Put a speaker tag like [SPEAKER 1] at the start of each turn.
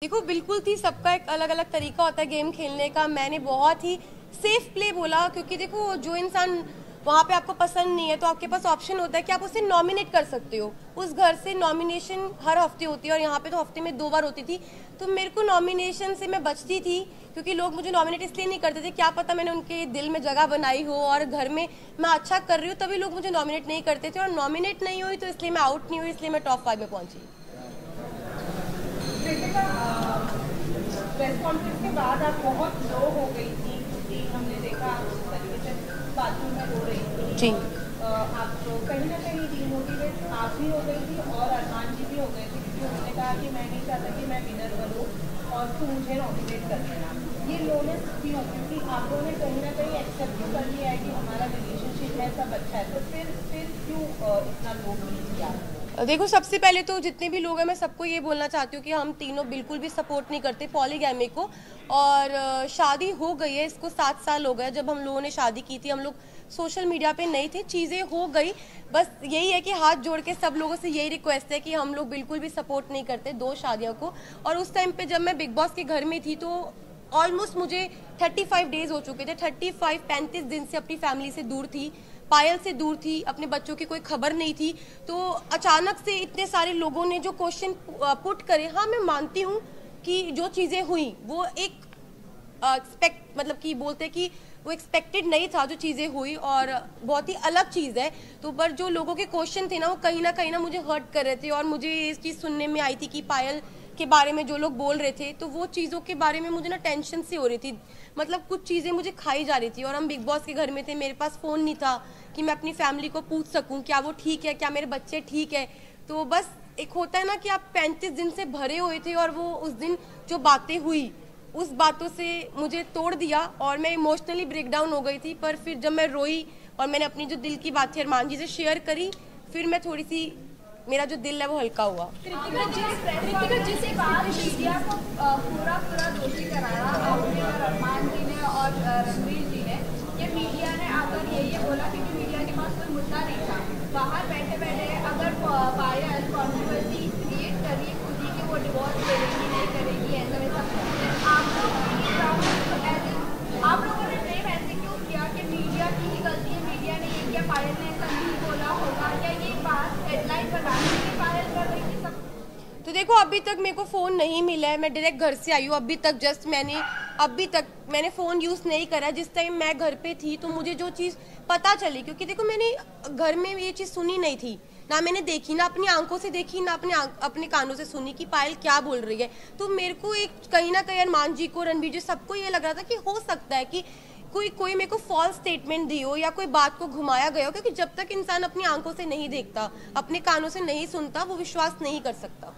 [SPEAKER 1] देखो बिल्कुल थी, सबका एक अलग अलग तरीका होता है गेम खेलने का। मैंने बहुत ही सेफ प्ले बोला, क्योंकि देखो जो इंसान वहाँ पे आपको पसंद नहीं है तो आपके पास ऑप्शन होता है कि आप उसे नॉमिनेट कर सकते हो। उस घर से नॉमिनेशन हर हफ्ते होती है और यहाँ पे तो हफ्ते में 2 बार होती थी। तो मेरे को नॉमिनेशन से मैं बचती थी, क्योंकि लोग मुझे नॉमिनेट इसलिए नहीं करते थे, क्या पता मैंने उनके दिल में जगह बनाई हो और घर में मैं अच्छा कर रही हूँ तभी लोग मुझे नॉमिनेट नहीं करते थे। और नॉमिनेट नहीं हुई तो इसलिए मैं आउट नहीं हुई, इसलिए मैं टॉप 5 में पहुंची।
[SPEAKER 2] प्रेस कॉन्फ्रेंस के बाद आप बहुत लो हो गई थी, क्योंकि हमने देखा टेलीविजन बाथरूम में रो रही थी
[SPEAKER 1] जी।
[SPEAKER 2] आप तो कहीं ना कहीं डिमोटिवेट आप भी हो गई थी और अरमान जी भी हो गए थे, क्योंकि उन्होंने कहा कि मैं नहीं चाहता कि मैं विनर बनूं और तू मुझे नॉमिनेट कर देना। ये लोनेस क्यों? क्योंकि आप लोगों ने कहीं ना कहीं एक्सेप्ट कर लिया है कि हमारा रिलेशनशिप है, सब अच्छा है, तो फिर क्यों इतना लो फील किया?
[SPEAKER 1] देखो सबसे पहले तो जितने भी लोग हैं मैं सबको ये बोलना चाहती हूँ कि हम तीनों बिल्कुल भी सपोर्ट नहीं करते पॉलीगैमी को। और शादी हो गई है, इसको 7 साल हो गए। जब हम लोगों ने शादी की थी हम लोग सोशल मीडिया पे नहीं थे, चीज़ें हो गई। बस यही है कि हाथ जोड़ के सब लोगों से यही रिक्वेस्ट है कि हम लोग बिल्कुल भी सपोर्ट नहीं करते 2 शादियों को। और उस टाइम पे जब मैं बिग बॉस के घर में थी तो ऑलमोस्ट मुझे 35 डेज हो चुके थे। 35 दिन से अपनी फैमिली से दूर थी, पायल से दूर थी, अपने बच्चों की कोई खबर नहीं थी। तो अचानक से इतने सारे लोगों ने जो क्वेश्चन पुट करे, हाँ मैं मानती हूँ कि जो चीज़ें हुई वो एक एक्सपेक्ट मतलब कि बोलते हैं कि वो एक्सपेक्टेड नहीं था जो चीज़ें हुई, और बहुत ही अलग चीज़ है। तो पर जो लोगों के क्वेश्चन थे ना वो कहीं ना मुझे हर्ट कर रहे थे। और मुझे इस चीज़ सुनने में आई थी कि पायल के बारे में जो लोग बोल रहे थे, तो वो चीज़ों के बारे में मुझे ना टेंशन सी हो रही थी। मतलब कुछ चीज़ें मुझे खाई जा रही थी। और हम बिग बॉस के घर में थे, मेरे पास फ़ोन नहीं था कि मैं अपनी फैमिली को पूछ सकूं क्या वो ठीक है, क्या मेरे बच्चे ठीक है। तो बस एक होता है ना कि आप 35 दिन से भरे हुए थे और वो उस दिन जो बातें हुई उस बातों से मुझे तोड़ दिया और मैं इमोशनली ब्रेकडाउन हो गई थी। पर फिर जब मैं रोई और मैंने अपनी जो दिल की बात थी अरमान जी से शेयर करी, फिर मैं थोड़ी सी मेरा जो दिल है वो हल्का हुआ।
[SPEAKER 3] जिस बात मीडिया को पूरा दोषी कराया आपने और अरमान जी ने और रणवीर जी ने, ये मीडिया ने आकर ये बोला क्योंकि मीडिया के पास कोई मुद्दा नहीं था। बाहर बैठे बैठे अगर पायल कॉन्ट्रोवर्सी क्रिएट कर रही है खुद ही कि वो डिवोर्स करेगी नहीं करेगी ऐसा वैसा, आप लोगों ने फ्रेम ऐसे क्यों किया कि मीडिया की ही गलती है, मीडिया ने ये किया, पायल ने ऐसा नहीं बोला होगा? क्या ये बात हेडलाइन बनाने के लिए पायल कर रही थी सब?
[SPEAKER 1] तो देखो अभी तक मेरे को फ़ोन नहीं मिला है, मैं डायरेक्ट घर से आई हूँ। अभी तक मैंने फ़ोन यूज़ नहीं करा। जिस टाइम मैं घर पे थी तो मुझे जो चीज़ पता चली, क्योंकि देखो मैंने घर में ये चीज़ सुनी नहीं थी, ना मैंने देखी, ना अपनी आंखों से देखी, ना अपने कानों से सुनी कि पायल क्या बोल रही है। तो मेरे को एक कहीं ना कहीं अरमान जी को, रणवीर जी, सबको ये लग रहा था कि हो सकता है कि कोई मेरे को फॉल्स स्टेटमेंट दी हो या कोई बात को घुमाया गया हो, क्योंकि जब तक इंसान अपनी आंखों से नहीं देखता, अपने कानों से नहीं सुनता, वो विश्वास नहीं कर सकता।